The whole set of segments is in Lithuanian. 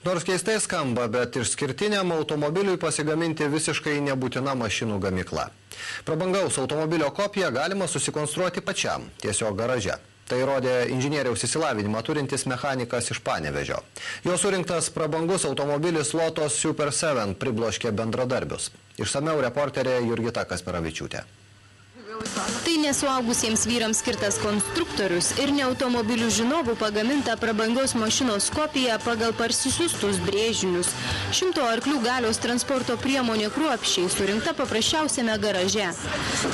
Nors keistai skamba, bet išskirtiniam automobiliui pasigaminti visiškai nebūtina mašinų gamykla. Prabangaus automobilio kopiją galima susikonstruoti pačiam, tiesiog garaže. Tai rodė inžinieriaus išsilavinimą turintis mechanikas iš Panevėžio. Jo surinktas prabangus automobilis Lotos Super 7 pribloškė bendradarbius. Išsamiau reporterė Jurgita Kasperavičiūtė. Tai nesuaugusiems vyrams skirtas konstruktorius ir ne automobilių žinovų pagaminta prabangios mašinos kopija pagal parsisiųstus brėžinius. 100 arklių galios transporto priemonė kruopščiai surinkta paprasčiausiame garaže.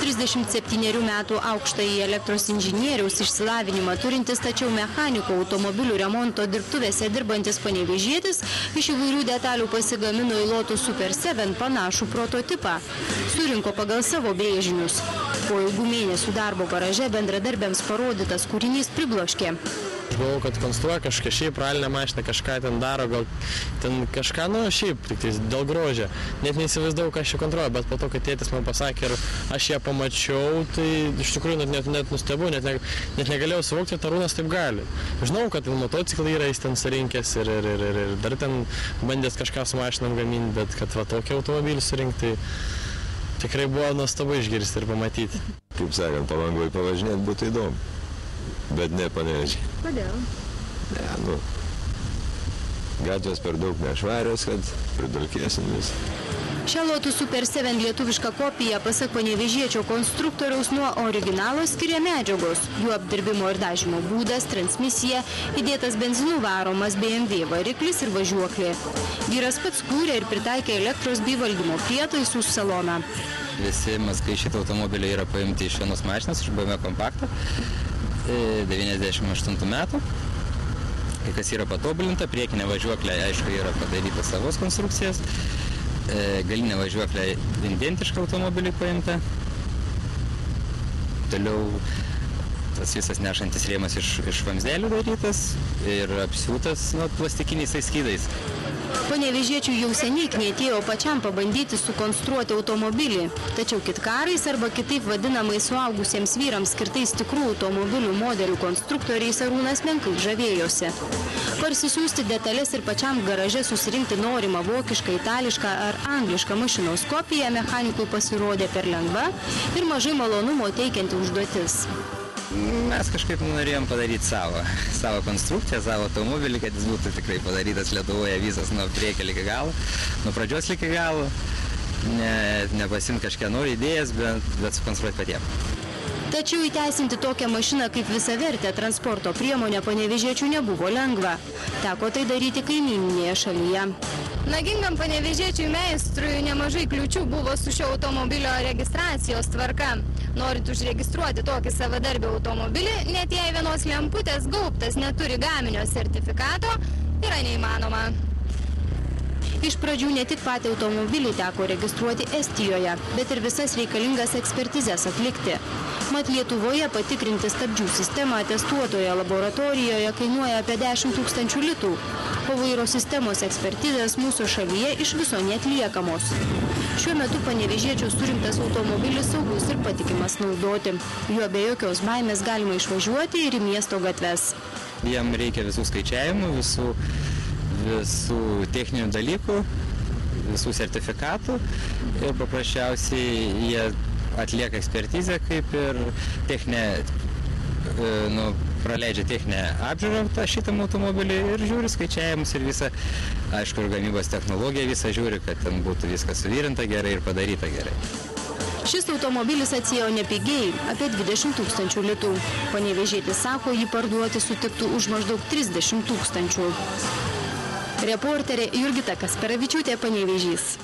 37 metų aukštąjį elektros inžinieriaus išsilavinimą turintis, tačiau mechaniko automobilių remonto dirbtuvėse dirbantis panevėžietis iš įvairių detalių pasigamino į Lotus Super 7 panašų prototipą. Surinko pagal savo brėžinius. Po ilgų mėnesių darbo garaže bendradarbiams parodytas kūrinys pribloškė. Aš galvojau, kad konstruoja kažką šiaip pralinę mašiną, kažką ten daro, gal ten kažką, šiaip, tik dėl grožio. Net neįsivaizdavau, ką aš čia kontroliuoju, bet po to, kad tėtis man pasakė ir aš ją pamačiau, tai iš tikrųjų net nustebau, net negalėjau suvokti, kad Arūnas taip gali. Žinau, kad motociklai yra jis ten surinkęs ir dar ten bandęs kažką su mašinom gaminti, bet kad va tokį automobilį surinkti, tikrai buvo nuostabu išgirsti ir pamatyti. Kaip sakant, Palangoj pavažinėti būtų įdomu, bet ne Panevėžyje. Kodėl? Ne, gatvės per daug nešvarios, kad pridulkėsim visą. Šią Lotus Super 7 lietuvišką kopiją, pasak panevėžiečio konstruktoriaus, nuo originalo skiria medžiagos, jų apdirbimo ir dažymo būdas, transmisija, įdėtas benzinų varomas BMW variklis ir važiuoklė. Vyras pats kūrė ir pritaikė elektros bei valdymo prietaisų saloną. Visi mazgai šito automobilio yra paimti iš vienos mašinos, iš BMW kompaktą, 98 metų. Kai kas yra patobulinta, priekinė važiuoklė, aišku, yra padaryta savos konstrukcijas. Galinė važiuoklė identiška automobiliui paimta. Toliau tas visas nešantis rėmas iš vamzdelių darytas ir apsiūtas plastikiniais skydais. Panevėžiečių jau seniai knietėjo pačiam pabandyti sukonstruoti automobilį, tačiau kitkarais arba kitaip vadinamais suaugusiems vyrams skirtais tikrų automobilių modelių konstruktoriais Arūnas menkai žavėjosi. Parsisiųsti detalės ir pačiam garaže susirinkti norimą vokišką, itališką ar anglišką mašinos kopiją mechanikui pasirodė per lengva ir mažai malonumo teikianti užduotis. Mes kažkaip norėjom padaryti savo konstrukciją, savo automobilį, kad jis būtų tikrai padarytas Lietuvoje visas nuo priekio iki galo, nuo pradžios iki galo, nepasimti kažkieno idėjas, bet sukonstruoti patiems. Tačiau įteisinti tokią mašiną kaip visavertę transporto priemonę panevėžiečių nebuvo lengva. Teko tai daryti kaimyninėje šalyje. Nagingam panevėžiečiui meistrui nemažai kliūčių buvo su šio automobilio registracijos tvarka. Norint užregistruoti tokį savadarbį automobilį, net jei vienos lemputės gaubtas neturi gaminio sertifikato, yra neįmanoma. Iš pradžių ne tik patį automobilį teko registruoti Estijoje, bet ir visas reikalingas ekspertizes atlikti. Mat Lietuvoje patikrinti stabdžių sistemą atestuotoje laboratorijoje kainuoja apie 10 000 litų, o vairo sistemos ekspertizės mūsų šalyje iš viso neatliekamos. Šiuo metu panevėžiečio surinktas automobilis saugus ir patikimas naudoti. Juo be jokios baimės galima išvažiuoti ir į miesto gatves. Jam reikia visų skaičiavimų, visų techninių dalykų, visų sertifikatų ir paprasčiausiai jie atlieka ekspertizę kaip ir praleidžia techninę apžiūrą šitam automobilį ir žiūri skaičiavimus ir visą, aišku, ir gamybos technologiją visą žiūri, kad ten būtų viskas suvirinta gerai ir padaryta gerai. Šis automobilis atsiėjo nepigiai, apie 20 000 litų. Panevėžietis sako, jį parduoti sutiktų už maždaug 30 000. Reporterė Jurgita Kasperavičiūtė, Panevėžys.